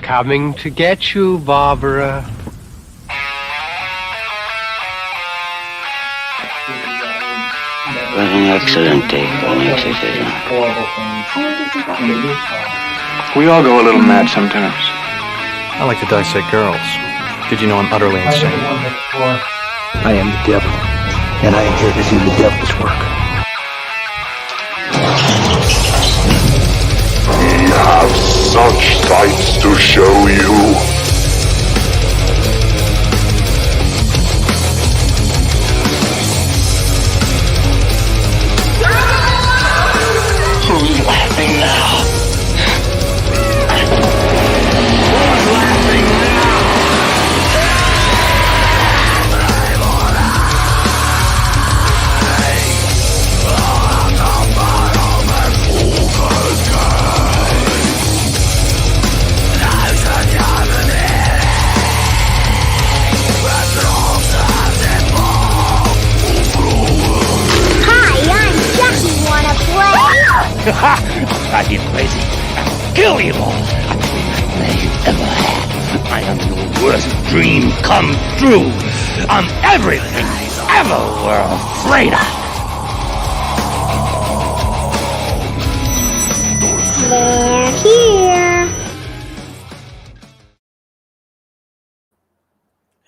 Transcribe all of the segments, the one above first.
coming to get you, Barbara. What an excellent day for an exorcism. We all go a little mad sometimes. I like to dissect girls. Did you know I'm utterly insane? I am the devil, and I am here to do the devil's work. We have such sights to show you. Who's laughing now? Are you crazy? I'll kill you all. I'm the best man you've ever had. I am your worst dream come true. I'm everything you ever were afraid of. They're here.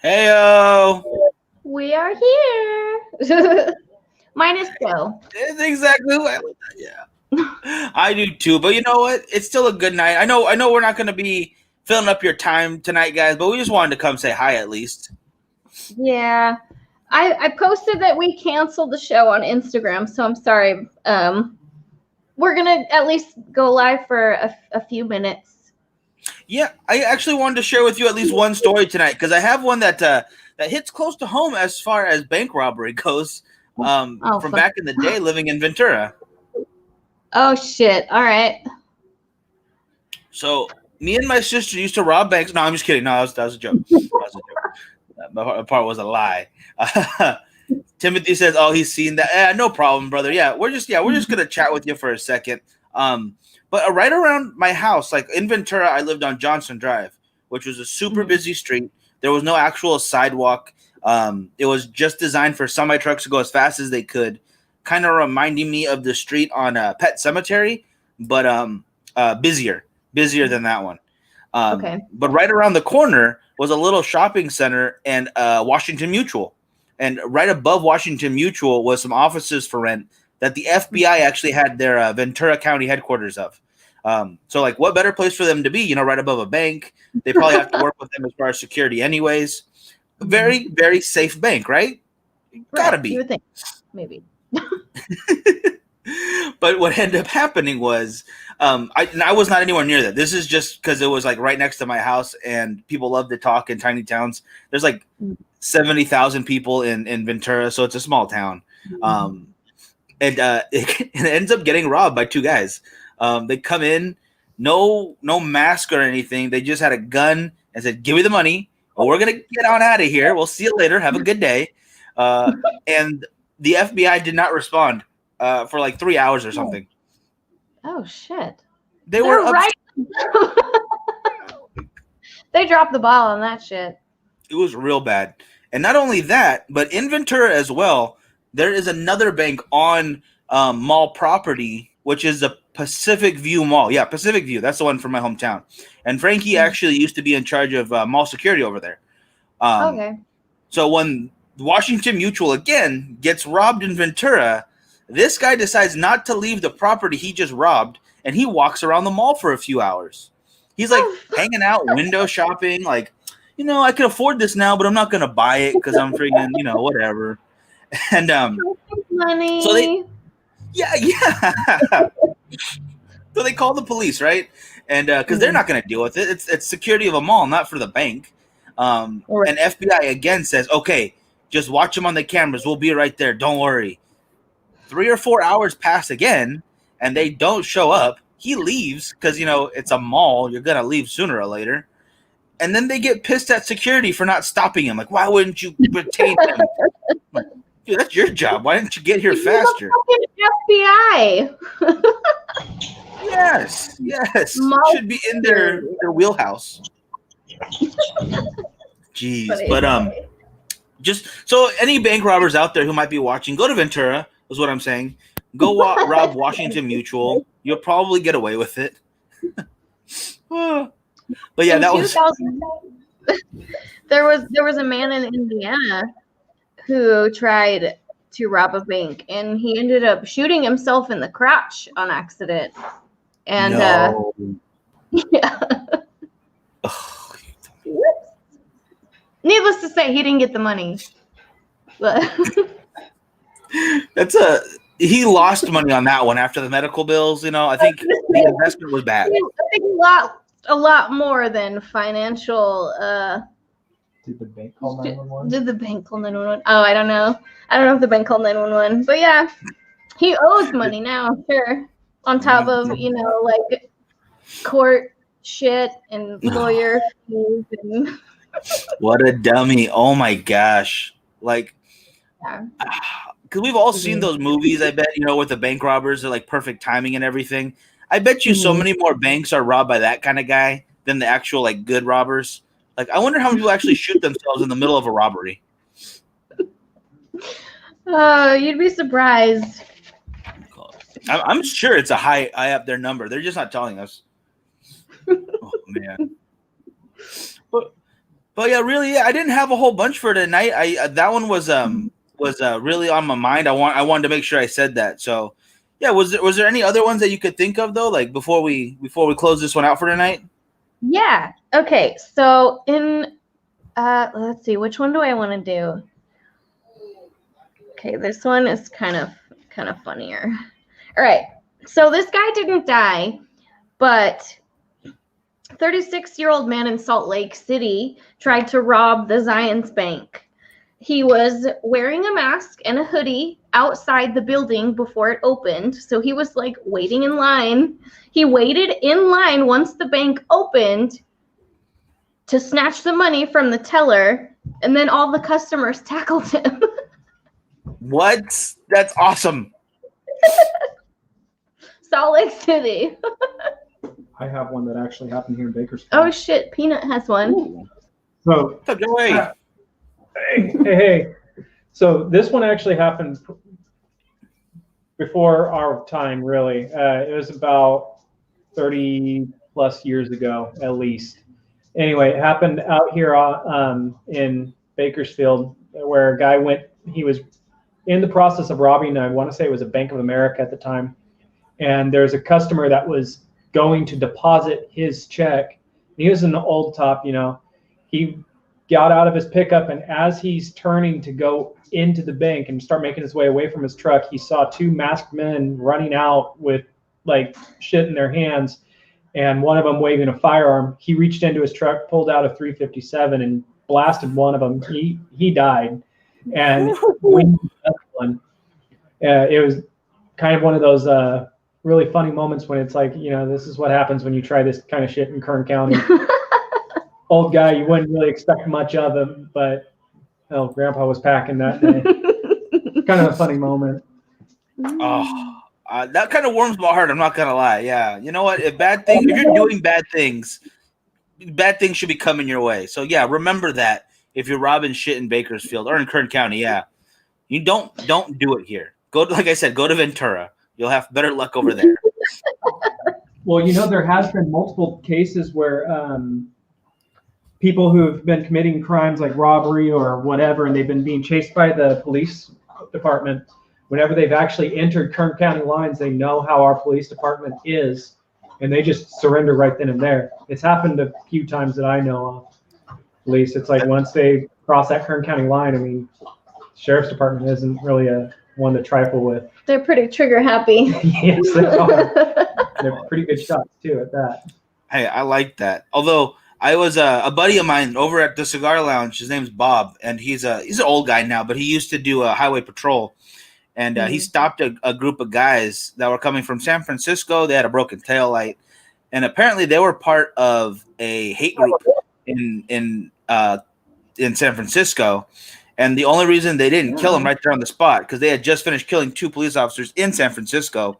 Heyo. We are here. Mine is Joe. It's exactly what. Yeah. I do too, but you know what? It's still a good night. I know we're not going to be filling up your time tonight, guys, but we just wanted to come say hi at least. Yeah. I posted that we canceled the show on Instagram, so I'm sorry. We're going to at least go live for a few minutes. Yeah, I actually wanted to share with you at least one story tonight because I have one that hits close to home as far as bank robbery goes from back in the day living in Ventura. Oh, shit. All right. So me and my sister used to rob banks. No, I'm just kidding. No, that was a joke. That part was a lie. Timothy says, "Oh, he's seen that. No problem, brother. Yeah, we're just gonna chat with you for a second. But right around my house, like in Ventura, I lived on Johnson Drive, which was a super busy street. There was no actual sidewalk. It was just designed for semi trucks to go as fast as they could, kind of reminding me of the street on Pet Cemetery, but busier than that one. Okay. But right around the corner was a little shopping center and Washington Mutual. And right above Washington Mutual was some offices for rent that the FBI actually had their Ventura County headquarters of. So, like, what better place for them to be, right above a bank? They probably have to work with them as far as security anyways. Very, very safe bank, right? Gotta be. You would think. Maybe. But what ended up happening was I was not anywhere near that. This is just because it was like right next to my house and people love to talk in tiny towns. There's like 70,000 people in Ventura, so it's a small town. It ends up getting robbed by two guys. They come in, no mask or anything. They just had a gun and said, "Give me the money, or we're gonna get on out of here. We'll see you later. Have a good day." And the FBI did not respond for like 3 hours or something. Oh shit! They were right. They dropped the ball on that shit. It was real bad. And not only that, but in Ventura as well, there is another bank on mall property, which is the Pacific View Mall. Yeah, Pacific View. That's the one from my hometown. And Frankie actually used to be in charge of mall security over there. Okay. So when Washington Mutual again gets robbed in Ventura, this guy decides not to leave the property he just robbed, and he walks around the mall for a few hours. He's like hanging out, window shopping, like, I can afford this now, but I'm not gonna buy it because I'm freaking, whatever. And money. So they, yeah. So they call the police, right? And because they're not gonna deal with it, it's security of a mall, not for the bank. And FBI again says, "Okay, just watch them on the cameras. We'll be right there. Don't worry." 3 or 4 hours pass again, and they don't show up. He leaves because, it's a mall. You're going to leave sooner or later. And then they get pissed at security for not stopping him. Like, why wouldn't you retain him? Like, Dude, that's your job. Why didn't you get here faster? FBI. Yes. Should be in their wheelhouse. Jeez, but just so any bank robbers out there who might be watching, go to Ventura. Is what I'm saying. Go rob Washington Mutual. You'll probably get away with it. But yeah, that was. There was a man in Indiana who tried to rob a bank, and he ended up shooting himself in the crotch on accident. And yeah. Needless to say, he didn't get the money. But he lost money on that one after the medical bills. I think the investment was bad. I think a lot more than financial. Did the bank call 911? Did the bank call 911? Oh, I don't know. I don't know if the bank called 911. But yeah, he owes money now, I'm sure. On top of, like court shit and lawyer fees. And what a dummy. Oh my gosh. Like, because we've all seen those movies, I bet, with the bank robbers, they're like perfect timing and everything. I bet you so many more banks are robbed by that kind of guy than the actual, like, good robbers. Like, I wonder how many people actually shoot themselves in the middle of a robbery. Oh, you'd be surprised. I'm sure it's a high up their number. They're just not telling us. Oh, man. But yeah, really, I didn't have a whole bunch for tonight. That one was really on my mind. I wanted to make sure I said that. So, yeah, was there any other ones that you could think of though, like before we close this one out for tonight? Yeah. Okay. So let's see, which one do I want to do? Okay, this one is kind of funnier. All right. So this guy didn't die, but 36-year-old man in Salt Lake City tried to rob the Zions Bank. He was wearing a mask and a hoodie outside the building before it opened. So he was like waiting in line. He waited in line once the bank opened to snatch the money from the teller, and then all the customers tackled him. What? That's awesome. Salt Lake City. I have one that actually happened here in Bakersfield. Oh shit, Peanut has one. Ooh. So, hey. Hey. So this one actually happened before our time, really. It was about 30 plus years ago, at least. Anyway, it happened out here in Bakersfield, where a guy he was in the process of robbing, I want to say it was a Bank of America at the time. And there's a customer that was going to deposit his check. He was an old top, He got out of his pickup, and as he's turning to go into the bank and start making his way away from his truck, he saw two masked men running out with like shit in their hands, and one of them waving a firearm. He reached into his truck, pulled out a .357, and blasted one of them. He died, and when it was kind of one of those really funny moments when it's like, this is what happens when you try this kind of shit in Kern County. Old guy, you wouldn't really expect much of him, but Grandpa was packing that day. Kind of a funny moment. Oh, that kind of warms my heart. I'm not gonna lie. Yeah, you know what? If you're doing bad things should be coming your way. So yeah, remember that if you're robbing shit in Bakersfield or in Kern County. Yeah, you don't do it here. Like I said, go to Ventura. You'll have better luck over there. Well, there has been multiple cases where people who have been committing crimes like robbery or whatever, and they've been being chased by the police department. Whenever they've actually entered Kern County lines, they know how our police department is, and they just surrender right then and there. It's happened a few times that I know of. At least it's like once they cross that Kern County line, I mean, sheriff's department isn't really one to trifle with. They're pretty trigger happy. Yes, they are. They're pretty good shots too at that. Hey, I like that. Although I was a buddy of mine over at the Cigar Lounge. His name's Bob, and he's an old guy now, but he used to do a highway patrol. And he stopped a group of guys that were coming from San Francisco. They had a broken taillight, and apparently they were part of a hate group in San Francisco. And the only reason they didn't kill him right there on the spot, because they had just finished killing 2 police officers in San Francisco,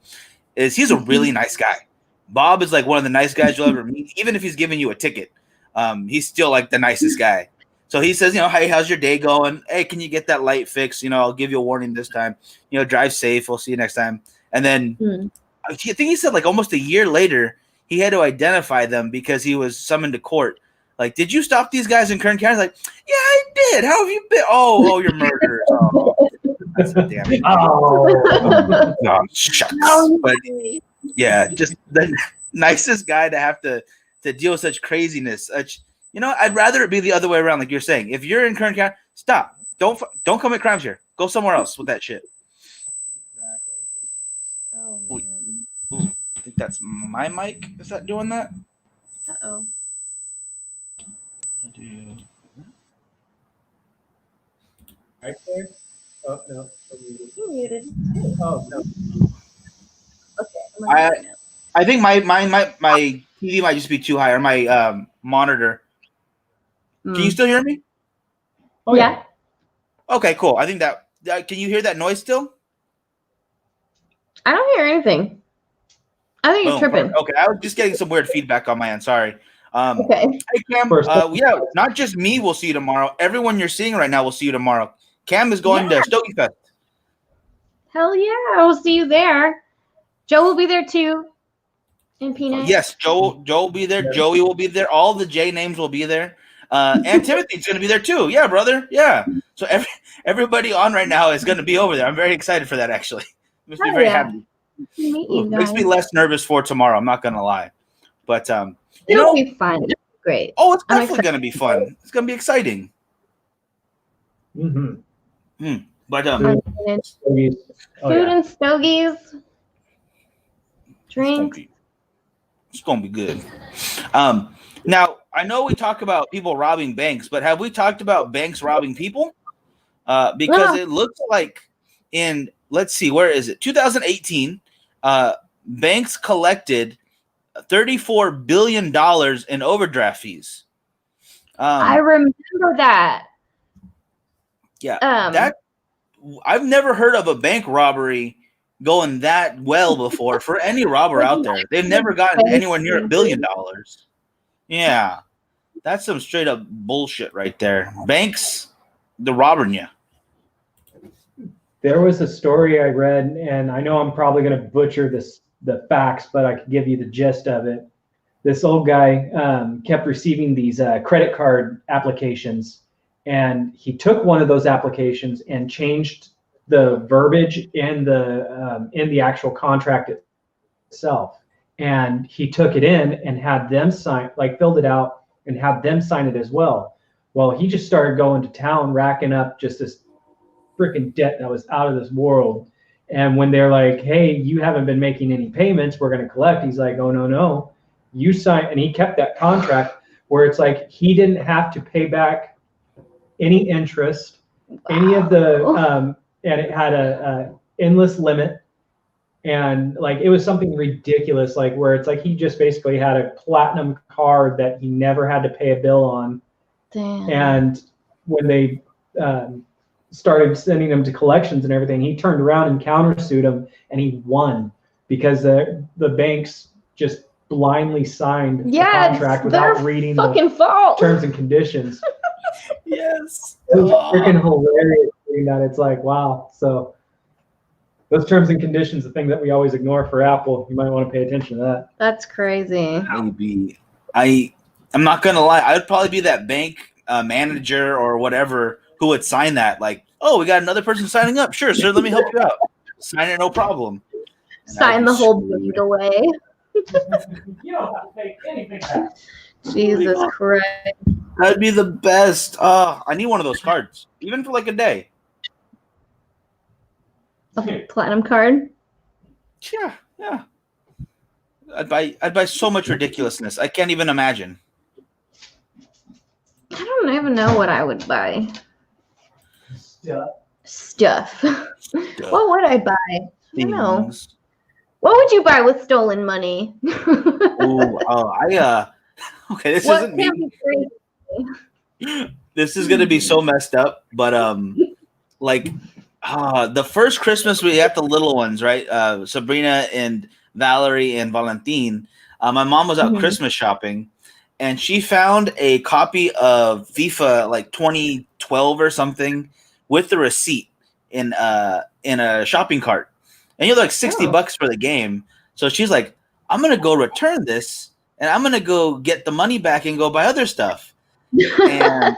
is he's a really nice guy. Bob is like one of the nice guys you'll ever meet. Even if he's giving you a ticket, he's still like the nicest guy. So he says, hey, how's your day going? Hey, can you get that light fixed? I'll give you a warning this time. Drive safe. We'll see you next time. And then I think he said like almost a year later, he had to identify them because he was summoned to court. Like, did you stop these guys in Kern County? Like, yeah, I did. How have you been? Oh, you're murderers. Oh, that's a damn shame. Oh, shucks. But yeah, just the nicest guy to have to deal with such craziness. I'd rather it be the other way around, like you're saying. If you're in Kern County, stop. Don't commit crimes here. Go somewhere else with that shit. Exactly. Oh man. Ooh, I think that's my mic. Is that doing that? Uh-oh. Right there? Oh, no. You muted. Oh, no. Okay. I think my TV might just be too high, or my monitor. Can you still hear me? Oh, yeah. Okay, cool. I think that can you hear that noise still? I don't hear anything. I think you're tripping. Okay, I was just getting some weird feedback on my end. Sorry. Okay. Hey, Cam. Yeah, not just me will see you tomorrow. Everyone you're seeing right now will see you tomorrow. Cam is going to Stogie Fest. Hell yeah. I will see you there. Joe will be there too. And Peanut. Yes, Joe will be there. Joey will be there. All the J names will be there. And Timothy's going to be there too. Yeah, brother. Yeah. So everybody on right now is going to be over there. I'm very excited for that, actually. Makes me very happy. Makes me less nervous for tomorrow. I'm not going to lie. But, it'll be fun. Great. Oh, it's definitely going to be fun. It's going to be exciting. Mm-hmm. But, food and stogies. Drinks. It's going to be good. Now, I know we talk about people robbing banks, but have we talked about banks robbing people? Because it looks like let's see, where is it? 2018, banks collected $34 billion in overdraft fees. I remember that. Yeah, I've never heard of a bank robbery going that well before for any robber out there. They've never gotten anywhere near $1 billion. Yeah, that's some straight up bullshit right there. Banks, they're robbing you. There was a story I read, and I know I'm probably going to butcher the facts, but I can give you the gist of it. This old guy kept receiving these credit card applications, and he took one of those applications and changed the verbiage in the actual contract itself. And he took it in and had them sign, filled it out and had them sign it as well. Well, he just started going to town, racking up just this freaking debt that was out of this world. And when they're like, hey, you haven't been making any payments, we're going to collect. He's like, oh, no. You sign. And he kept that contract where it's like he didn't have to pay back any interest, any of the, and it had a endless limit. And it was something ridiculous, where it's he just basically had a platinum card that he never had to pay a bill on. Damn. And when they started sending him to collections and everything, he turned around and countersued him, and he won because the banks just blindly signed the contract without reading the terms and conditions. Yes. It was freaking hilarious reading that. It's wow. So those terms and conditions, the thing that we always ignore for Apple, you might want to pay attention to that. That's crazy. Maybe. I'm not going to lie. I would probably be that bank manager or whatever who would sign that. Oh, we got another person signing up. Sure, sir. Let me help you out. Sign it, no problem. And sign the whole bank away. You don't have to pay anything back. Jesus Christ. That'd be the best. I need one of those cards, even for a day. A platinum card? Yeah. I'd buy so much ridiculously. I can't even imagine. I don't even know what I would buy. Stuff. What would I buy? I don't know. What would you buy with stolen money? Okay, this isn't me. This is gonna be so messed up, but like the first Christmas we had the little ones, right? Sabrina and Valerie and Valentine. My mom was out Christmas shopping, and she found a copy of FIFA like 2012 or something with the receipt in a shopping cart, and you're like $60 for the game. So she's like, I'm gonna go return this, and I'm gonna go get the money back and go buy other stuff. And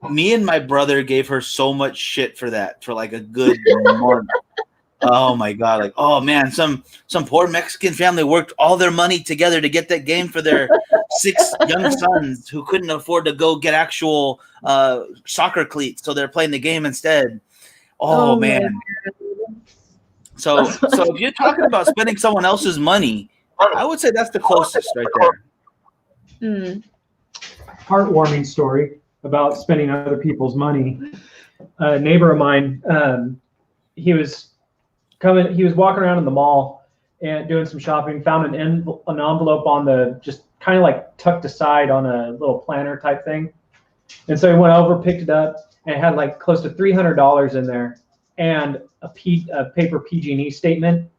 me and my brother gave her so much shit for that for like a good month. Oh my god! Like, oh man, some poor Mexican family worked all their money together to get that game for their 6 young sons who couldn't afford to go get actual soccer cleats, so they're playing the game instead. Oh man! So if you're talking about spending someone else's money, I would say that's the closest right there. Heartwarming story about spending other people's money. A neighbor of mine, he was walking around in the mall and doing some shopping, found an envelope on the, just kind of like tucked aside on a little planner type thing. And so he went over, picked it up, and it had like close to $300 in there, and a paper PG&E statement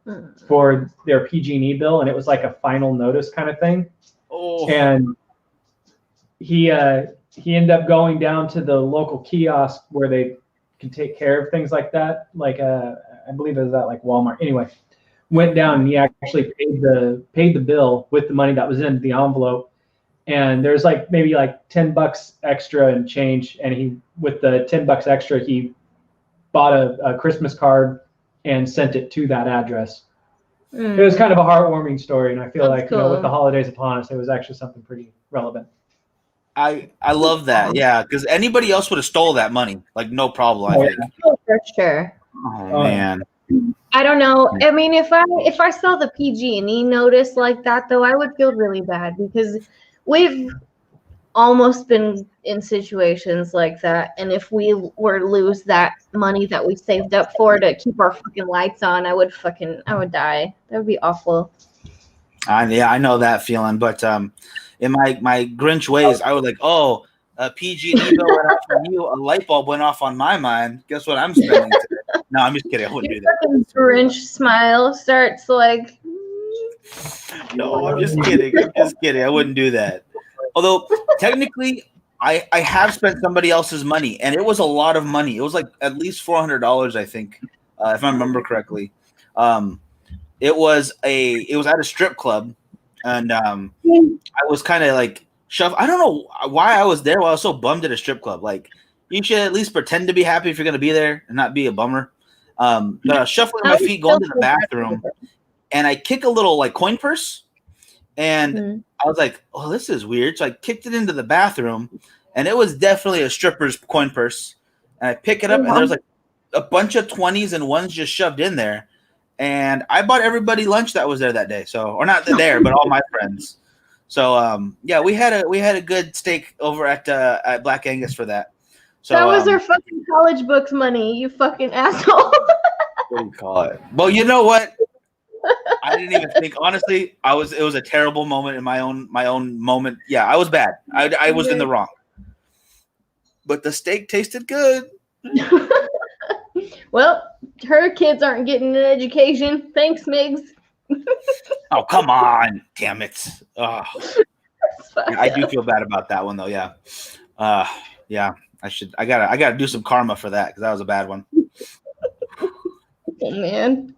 for their PG&E bill, and it was like a final notice kind of thing. Oh. And he ended up going down to the local kiosk where they can take care of things like that. Like I believe it was at like Walmart. Anyway, went down and he actually paid the bill with the money that was in the envelope. And there's like maybe like $10 extra and change. And he, with the $10 extra, he bought a Christmas card and sent it to that address. It was kind of a heartwarming story, and I feel like cool. With the holidays upon us, it was actually something pretty relevant. I love that, yeah, because anybody else would have stole that money, like no problem. I think. Oh, for sure. Oh man. I don't know. I mean, if I saw the PG&E notice like that, though, I would feel really bad because we've almost been in situations like that, and if we were to lose that money that we saved up for to keep our fucking lights on, I would die. That would be awful. Yeah, I know that feeling, but in my Grinch ways, I was like, oh, a PG&E bill went off on you, a light bulb went off on my mind. Guess what I'm spending today? No, I'm just kidding. I wouldn't do that. Grinch smile starts like. No, I'm just kidding. I wouldn't do that. Although technically, I have spent somebody else's money, and it was a lot of money. It was like at least $400, I think, if I remember correctly. It was at a strip club, and I was kind of like shoved. I don't know why I was there. While I was so bummed at a strip club. Like, you should at least pretend to be happy if you're gonna be there and not be a bummer. But I was shuffling my feet, going to the bathroom, and I kick a little like coin purse, and I was like, "Oh, this is weird." So I kicked it into the bathroom, and it was definitely a stripper's coin purse. And I pick it up, and there's like a bunch of 20s and ones just shoved in there. And I bought everybody lunch that was there that day. So, or not there, but all my friends. So, yeah, we had a good steak over at Black Angus for that. So that was their fucking college books money, you fucking asshole. What do you call it? Well, you know what? I didn't even think. Honestly, it was a terrible moment in my own moment. Yeah, I was bad. I was in the wrong. But the steak tasted good. Well, her kids aren't getting an education. Thanks, Migs. Oh, come on. Damn it. Oh. I do feel bad about that one though, yeah. Yeah, I gotta do some karma for that because that was a bad one. Oh man.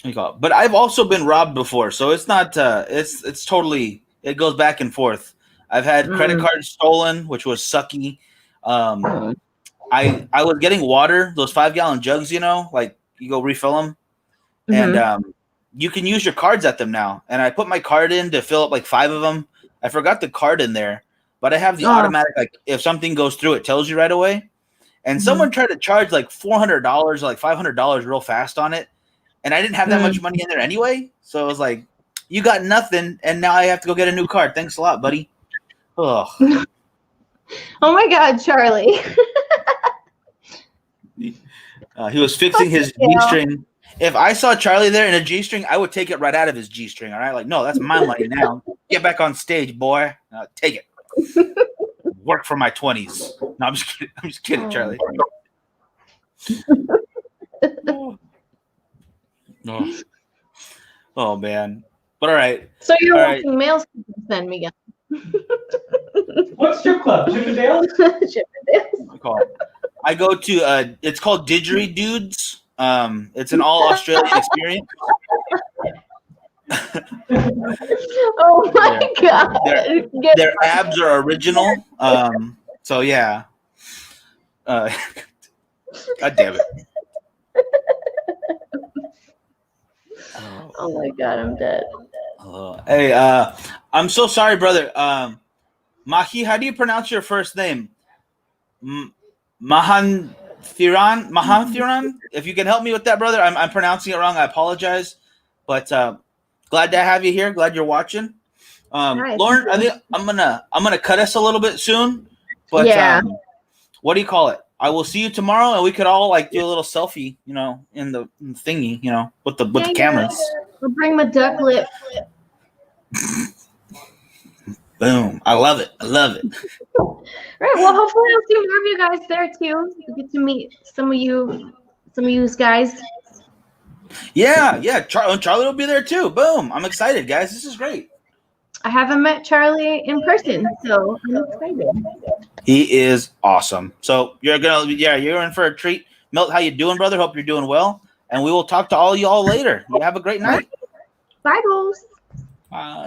But I've also been robbed before, so it's not it's totally, it goes back and forth. I've had credit cards stolen, which was sucky. I was getting water, those 5-gallon jugs, like you go refill them, and you can use your cards at them now. And I put my card in to fill up like 5 of them. I forgot the card in there, but I have the automatic, like if something goes through, it tells you right away. And someone tried to charge like $400 or like $500 real fast on it, and I didn't have that much money in there anyway. So I was like, "You got nothing, and now I have to go get a new card. Thanks a lot, buddy." Oh. Oh my God, Charlie. He was fixing his G-string. If I saw Charlie there in a G-string, I would take it right out of his G-string. All right, like, no, that's my money now. Get back on stage, boy. Take it. work for my 20s. No, I'm just kidding. I'm just kidding, Charlie. Oh man. But all right. So you're All watching males then, Miguel. What's strip club? Chippendales? Chippendales. I go to it's called Didgeridudes. It's an all Australian experience. Oh my god. Their abs are original. So yeah. God damn it. Oh my god, I'm dead. Hey, I'm so sorry, brother. Mahi, how do you pronounce your first name? Mahanthiran? If you can help me with that, brother. I'm pronouncing it wrong. I apologize. But glad to have you here. Glad you're watching. Nice. Lauren, I think I'm gonna cut us a little bit soon. But Yeah. What do you call it? I will see you tomorrow, and we could all like do a little selfie, in the thingy, with the cameras. We'll bring my duck lip. Boom! I love it. Right. Well, hopefully I'll see more of you guys there too. We get to meet some of you guys. Yeah. Charlie will be there too. Boom! I'm excited, guys. This is great. I haven't met Charlie in person, so I'm excited. He is awesome. So you're in for a treat. Milt, how you doing, brother? Hope you're doing well. And we will talk to all y'all later. You have a great night. Bye, goals. Bye.